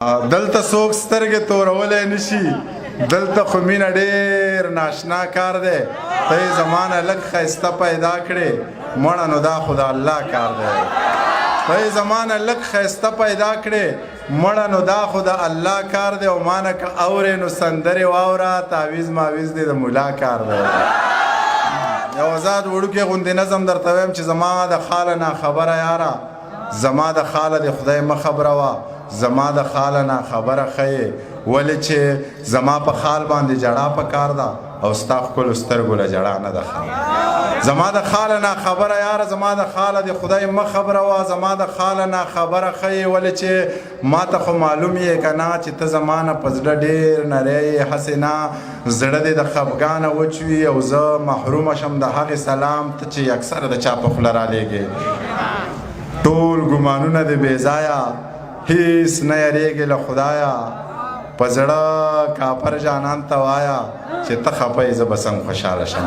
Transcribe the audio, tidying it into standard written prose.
دلته څوک سترګې تورولی نشي، دلته خو مینه ډېر ناشنا کار دی. ته یې زمانه لږ ښایسته پیدا کړې، مړه نو دا خو د الله کار دی. ته یې زمانه لږ ښایسته پیدا کړې، مړه نو دا خو د الله کار دی. او ما نه که اورې نو سندرې واوره، تعویز ماویز دی د ملا کار دی. یو ازاد وړوکی غوندې نظم درته وایم چې زما د خاله ناخبره یاره، زما د خاله د خدای مه خبروه، زما د خاله ناخبره ښیې، ولې چې زما په خال باندې جړا پکار ده او ستا ښکلو سترګو له جړا نه ده ښه. زما د خاله ناخبره یاره، زما د خاله د خدای مه خبروه، زما د خاله ناخبره ښیې، ولې چې ما ته خو معلوم یې که نه چې ته زما نه په زړه ډېر نری یې، هسې نه زړه دې د خفګانه وچ وي او زه محرومه شم د هغې سلام ته چې اکثره د چا په خوله رالیږې. ټول ګمانونه دې بې ځایه، هیڅ نه یریږې له خدایه، په زړه کافر جانان ته وایه چې ته خفه یې زه به څنګه خوشحاله شم.